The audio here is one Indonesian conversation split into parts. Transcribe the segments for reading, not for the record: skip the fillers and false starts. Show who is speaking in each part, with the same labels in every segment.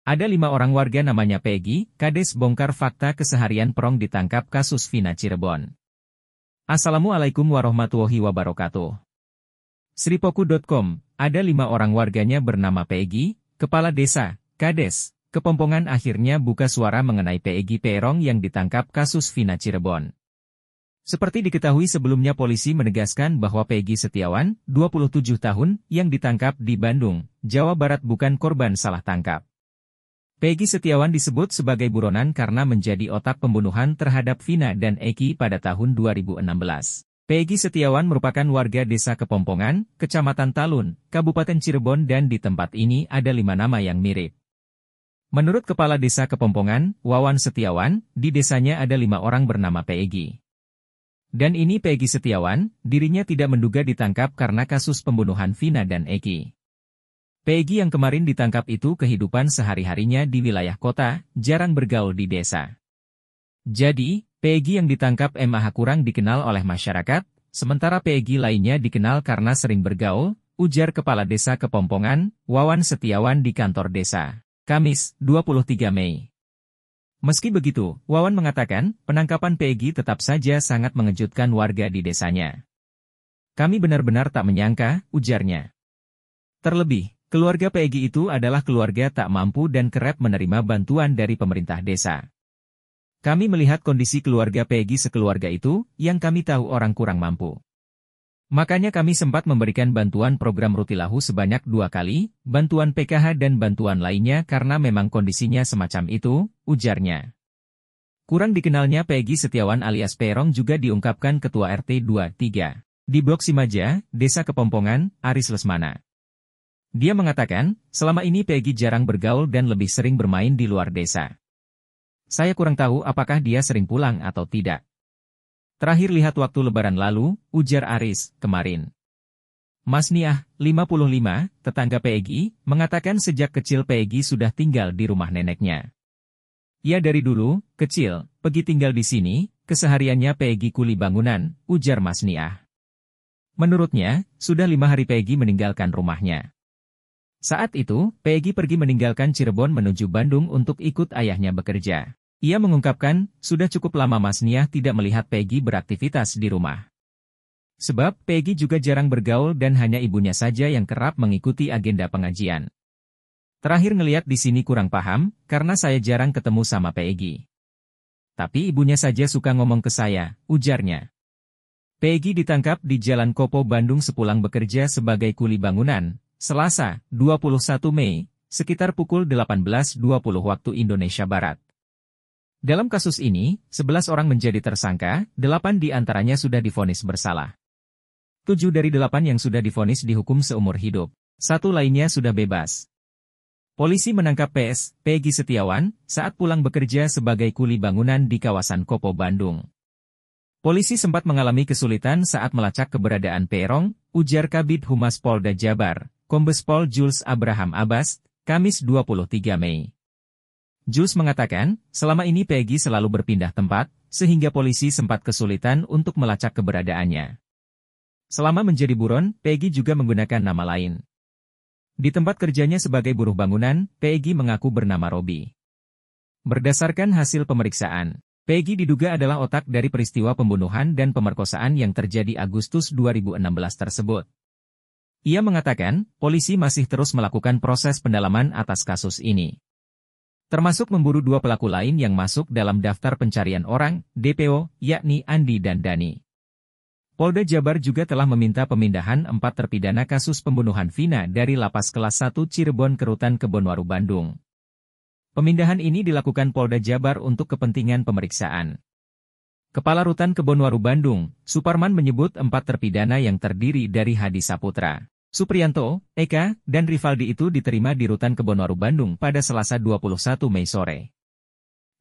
Speaker 1: Ada 5 orang warga namanya Peggy, Kades bongkar fakta keseharian Perong ditangkap kasus Vina Cirebon. Assalamualaikum warahmatullahi wabarakatuh. Sripoku.com, ada 5 orang warganya bernama Peggy, kepala desa, Kades, Kepompongan akhirnya buka suara mengenai Peggy Perong yang ditangkap kasus Vina Cirebon. Seperti diketahui sebelumnya polisi menegaskan bahwa Peggy Setiawan, 27 tahun, yang ditangkap di Bandung, Jawa Barat bukan korban salah tangkap. Peggy Setiawan disebut sebagai buronan karena menjadi otak pembunuhan terhadap Vina dan Eki pada tahun 2016. Peggy Setiawan merupakan warga desa Kepompongan, Kecamatan Talun, Kabupaten Cirebon dan di tempat ini ada 5 nama yang mirip. Menurut Kepala Desa Kepompongan, Wawan Setiawan, di desanya ada 5 orang bernama Peggy. Dan ini Peggy Setiawan, dirinya tidak menduga ditangkap karena kasus pembunuhan Vina dan Eki. Peggy yang kemarin ditangkap itu kehidupan sehari-harinya di wilayah kota, jarang bergaul di desa. Jadi, Peggy yang ditangkap MAH kurang dikenal oleh masyarakat, sementara Peggy lainnya dikenal karena sering bergaul, ujar Kepala Desa Kepompongan, Wawan Setiawan di kantor desa, Kamis, 23 Mei. Meski begitu, Wawan mengatakan, penangkapan Peggy tetap saja sangat mengejutkan warga di desanya. Kami benar-benar tak menyangka, ujarnya. Terlebih, keluarga Peggy itu adalah keluarga tak mampu dan kerap menerima bantuan dari pemerintah desa. Kami melihat kondisi keluarga Peggy sekeluarga itu, yang kami tahu orang kurang mampu. Makanya kami sempat memberikan bantuan program Rutilahu sebanyak 2 kali, bantuan PKH dan bantuan lainnya karena memang kondisinya semacam itu, ujarnya. Kurang dikenalnya Peggy Setiawan alias Perong juga diungkapkan Ketua RT 23 di Blok Simaja, Desa Kepompongan, Aris Lesmana. Dia mengatakan, selama ini Peggy jarang bergaul dan lebih sering bermain di luar desa. Saya kurang tahu apakah dia sering pulang atau tidak. Terakhir lihat waktu lebaran lalu, ujar Aris, kemarin. Mas Niah, 55, tetangga Peggy, mengatakan sejak kecil Peggy sudah tinggal di rumah neneknya. Ya dari dulu, kecil, pergi tinggal di sini, kesehariannya Peggy kuli bangunan, ujar Mas Niah. Menurutnya, sudah 5 hari Peggy meninggalkan rumahnya. Saat itu, Peggy pergi meninggalkan Cirebon menuju Bandung untuk ikut ayahnya bekerja. Ia mengungkapkan, sudah cukup lama Mas Niah tidak melihat Peggy beraktivitas di rumah. Sebab, Peggy juga jarang bergaul dan hanya ibunya saja yang kerap mengikuti agenda pengajian. Terakhir ngeliat di sini kurang paham, karena saya jarang ketemu sama Peggy. Tapi ibunya saja suka ngomong ke saya, ujarnya. Peggy ditangkap di Jalan Kopo Bandung sepulang bekerja sebagai kuli bangunan, Selasa, 21 Mei, sekitar pukul 18.20 waktu Indonesia Barat. Dalam kasus ini, 11 orang menjadi tersangka, 8 diantaranya sudah divonis bersalah. 7 dari 8 yang sudah divonis dihukum seumur hidup, 1 lainnya sudah bebas. Polisi menangkap Peggy Setiawan, saat pulang bekerja sebagai kuli bangunan di kawasan Kopo Bandung. Polisi sempat mengalami kesulitan saat melacak keberadaan Perong, ujar Kabid Humas Polda Jabar, Kombes Pol Jules Abraham Abbas, Kamis 23 Mei. Jules mengatakan, selama ini Peggy selalu berpindah tempat, sehingga polisi sempat kesulitan untuk melacak keberadaannya. Selama menjadi buron, Peggy juga menggunakan nama lain. Di tempat kerjanya sebagai buruh bangunan, Peggy mengaku bernama Robi. Berdasarkan hasil pemeriksaan, Peggy diduga adalah otak dari peristiwa pembunuhan dan pemerkosaan yang terjadi Agustus 2016 tersebut. Ia mengatakan, polisi masih terus melakukan proses pendalaman atas kasus ini. Termasuk memburu 2 pelaku lain yang masuk dalam daftar pencarian orang, DPO, yakni Andi dan Dani. Polda Jabar juga telah meminta pemindahan 4 terpidana kasus pembunuhan Vina dari Lapas Kelas 1 Cirebon ke Rutan Kebonwaru Bandung. Pemindahan ini dilakukan Polda Jabar untuk kepentingan pemeriksaan. Kepala Rutan Kebonwaru Bandung, Suparman menyebut 4 terpidana yang terdiri dari Hadi Saputra, Supriyanto, Eka, dan Rivaldi itu diterima di Rutan Kebonwaru Bandung pada Selasa 21 Mei sore.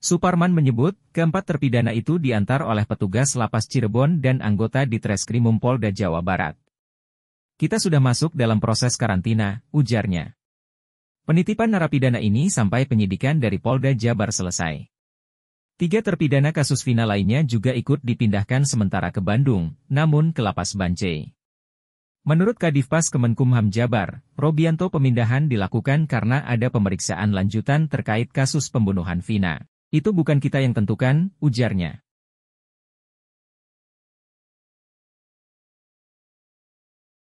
Speaker 1: Suparman menyebut, keempat terpidana itu diantar oleh petugas Lapas Cirebon dan anggota di Treskrimum Polda Jawa Barat. Kita sudah masuk dalam proses karantina, ujarnya. Penitipan narapidana ini sampai penyidikan dari Polda Jabar selesai. 3 terpidana kasus Vina lainnya juga ikut dipindahkan sementara ke Bandung, namun ke Lapas Bancai. Menurut Kadifpas Kemenkumham Jabar, Robianto pemindahan dilakukan karena ada pemeriksaan lanjutan terkait kasus pembunuhan Vina. Itu bukan kita yang tentukan, ujarnya.